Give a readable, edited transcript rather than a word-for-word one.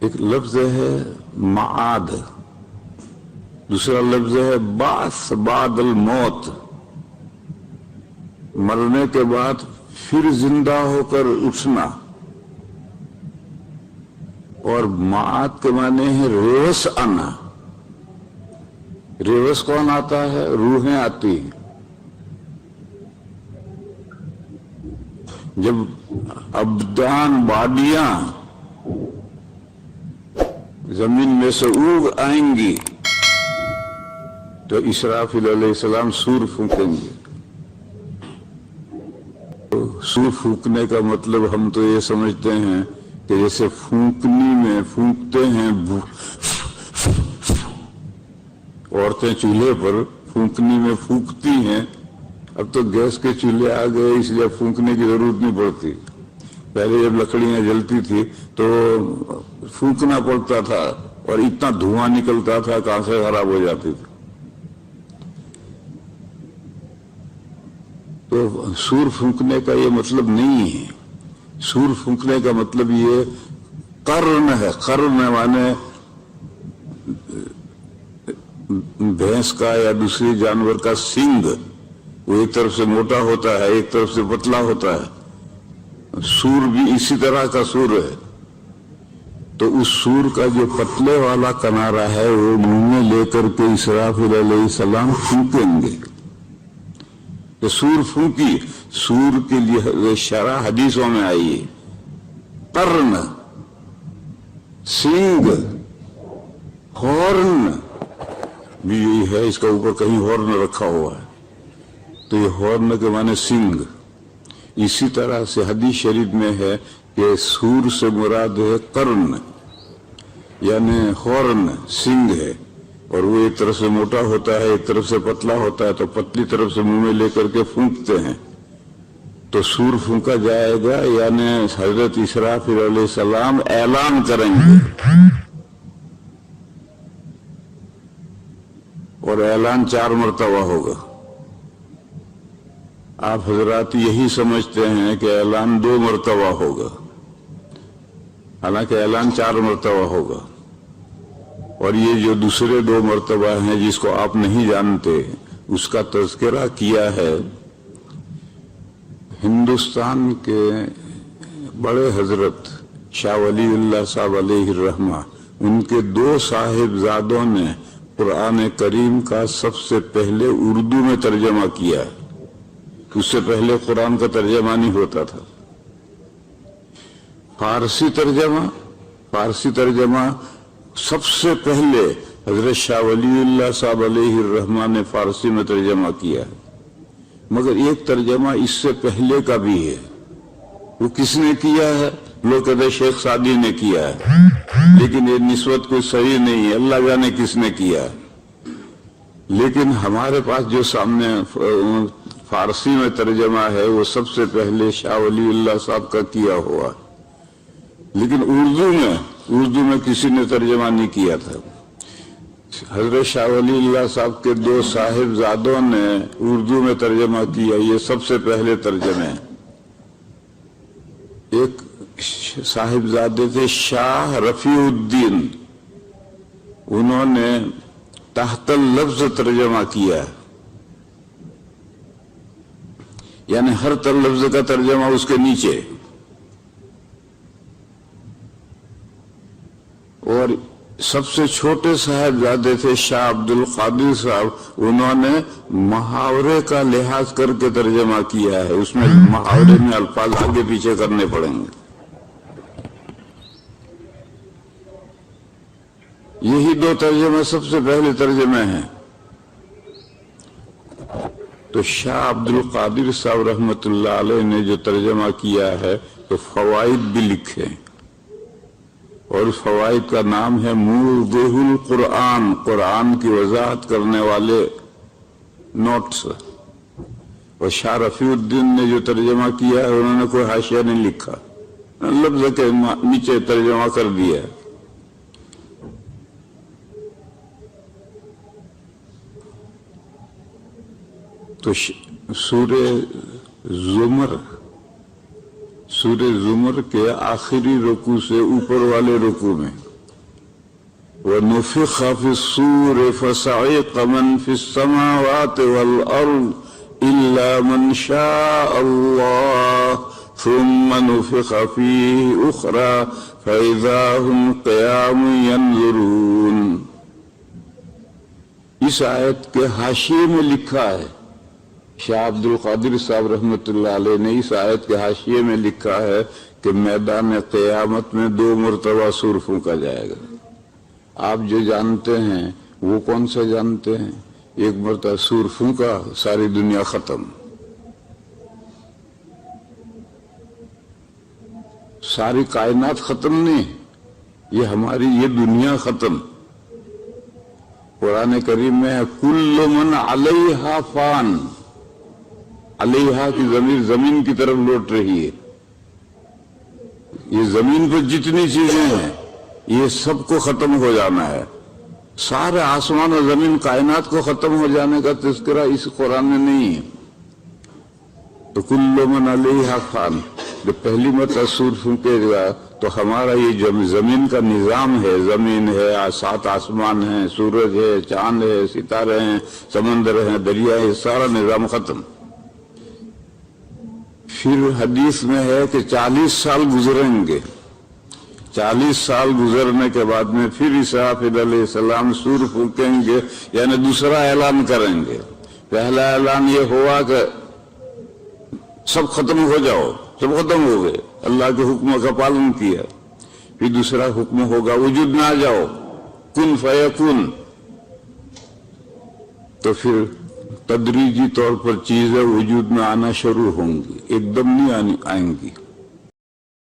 ایک لفظ ہے معاد، دوسرا لفظ ہے بعث بعد الموت، مرنے کے بعد پھر زندہ ہو کر اٹھنا، اور معاد کے معنی ہے ریوس آنا۔ ریوس کون آتا ہے؟ روحیں آتی ہیں۔ جب ابدان باڈیاں زمین میں سے اگ آئیں گی تو اسرافیل علیہ السلام سور پھونکیں گے۔ سور پھونکنے کا مطلب ہم تو یہ سمجھتے ہیں کہ جیسے پھونکنے میں پھونکتے ہیں، عورتیں چولہے پر پھونکنے میں پھونکتی ہیں۔ اب تو گیس کے چولہے آ گئے، اس لیے پھونکنے کی ضرورت نہیں پڑتی۔ پہلے جب لکڑیاں جلتی تھی تو پھونکنا پڑتا تھا اور اتنا دھواں نکلتا تھا کہ آنکھیں خراب ہو جاتی تھی۔ تو سور پھونکنے کا یہ مطلب نہیں ہے۔ سور پھونکنے کا مطلب یہ قرن ہے۔ قرن مانے بھینس کا یا دوسری جانور کا سنگ، وہ ایک طرف سے موٹا ہوتا ہے، ایک طرف سے پتلا ہوتا ہے۔ سور بھی اسی طرح کا سور ہے۔ تو اس سور کا جو پتلے والا کنارہ ہے وہ منہ میں لے کر کے اسرافیل علیہ السلام پھونکیں گے۔ تو سور پھونکی، سور کے لیے شرح حدیثوں میں آئی ہے۔ قرن، سنگ، ہورن بھی یہی ہے، اس کا اوپر کہیں ہورن رکھا ہوا ہے تو یہ ہورن کے معنی سنگ۔ اسی طرح سے حدیث شریف میں ہے کہ سور سے مراد ہے قرن، یعنی ہورن سنگ ہے، اور وہ ایک طرف سے موٹا ہوتا ہے، ایک طرف سے پتلا ہوتا ہے، تو پتلی طرف سے منہ میں لے کر کے پھونکتے ہیں۔ تو سور پھونکا جائے گا، یعنی حضرت اسرافیل علیہ السلام اعلان کریں گے، اور اعلان 4 مرتبہ ہوگا۔ آپ حضرات یہی سمجھتے ہیں کہ اعلان 2 مرتبہ ہوگا، حالانکہ اعلان 4 مرتبہ ہوگا۔ اور یہ جو دوسرے 2 مرتبہ ہیں جس کو آپ نہیں جانتے، اس کا تذکرہ کیا ہے ہندوستان کے بڑے حضرت شاہ ولی اللہ صاحب علیہ الرحمہ۔ ان کے 2 صاحبزادوں نے قرآن کریم کا سب سے پہلے اردو میں ترجمہ کیا ہے۔ اس سے پہلے قرآن کا ترجمہ نہیں ہوتا تھا۔ فارسی ترجمہ سب سے پہلے حضرت شاہ ولی اللہ صاحب علیہ الرحمہ نے فارسی میں ترجمہ کیا ہے، مگر ایک ترجمہ اس سے پہلے کا بھی ہے۔ وہ کس نے کیا ہے؟ لوگ کہتے ہیں شیخ سعدی نے کیا ہے، لیکن یہ نسبت کوئی صحیح نہیں ہے، اللہ جانے کس نے کیا ہے۔ لیکن ہمارے پاس جو سامنے فارسی میں ترجمہ ہے وہ سب سے پہلے شاہ ولی اللہ صاحب کا کیا ہوا، لیکن اردو میں کسی نے ترجمہ نہیں کیا تھا۔ حضرت شاہ ولی اللہ صاحب کے 2 صاحبزادوں نے اردو میں ترجمہ کیا، یہ سب سے پہلے ترجمے۔ ایک صاحبزادے تھے شاہ رفیع الدین، انہوں نے تحت اللفظ ترجمہ کیا، یعنی ہر لفظ کا ترجمہ اس کے نیچے۔ اور سب سے چھوٹے صاحبزادے تھے شاہ عبد القادر صاحب، انہوں نے محاورے کا لحاظ کر کے ترجمہ کیا ہے، اس میں محاورے میں الفاظ آگے پیچھے کرنے پڑیں گے۔ یہی 2 ترجمے سب سے پہلے ترجمے ہیں۔ تو شاہ عبد القادر صاحب رحمۃ اللہ علیہ نے جو ترجمہ کیا ہے تو فوائد بھی لکھے، اور اس فوائد کا نام ہے موضح القرآن، قرآن کی وضاحت کرنے والے نوٹس۔ اور شاہ رفیع الدین نے جو ترجمہ کیا ہے انہوں نے کوئی حاشیہ نہیں لکھا، لفظ کے نیچے ترجمہ کر دیا ہے۔ تو سورہ زمر کے آخری رکوع سے اوپر والے رکوع میں ونفخ في الصور فصعق من في السماوات والأرض إلا من شاء الله ثم نفخ فيه أخرى فإذا هم قيام ينظرون. اس آیت کے حاشیے میں لکھا ہے، شاہ عبد القادر صاحب رحمۃ اللہ علیہ نے اس آیت کے حاشیے میں لکھا ہے کہ میدان قیامت میں 2 مرتبہ سور پھونکا جائے گا. آپ جو جانتے ہیں وہ کون سا جانتے ہیں؟ ایک مرتبہ سور پھونکا ساری دنیا ختم، ساری کائنات ختم نہیں، یہ ہماری یہ دنیا ختم. قرآن کریم میں ہے کل من علیہا فان، علیہا کی ضمیر زمین کی طرف لوٹ رہی ہے. یہ زمین پر جتنی چیزیں ہیں یہ سب کو ختم ہو جانا ہے. سارے آسمان اور زمین کائنات کو ختم ہو جانے کا تذکرہ اس قرآن میں نہیں ہے. تو کل من علیہا فان جو پہلی مرتبہ سور پھونکے گا تو ہمارا یہ جو زمین کا نظام ہے، زمین ہے، 7 آسمان ہیں، سورج ہے، چاند ہے، ستارے ہیں، سمندر ہیں، دریا ہے، سارا نظام ختم. پھر حدیث میں ہے کہ 40 سال گزریں گے، 40 سال گزرنے کے بعد میں پھر اسرافیل علیہ السلام سور پھونکیں گے، یعنی دوسرا اعلان کریں گے. پہلا اعلان یہ ہوا کہ سب ختم ہو جاؤ، سب ختم ہو گئے، اللہ کے حکم کا پالن کیا. پھر دوسرا حکم ہوگا وجود نہ جاؤ، کن فیکن. تو پھر تدریجی طور پر چیزیں وجود میں آنا شروع ہوں گی، ایک دم نہیں آئیں گی.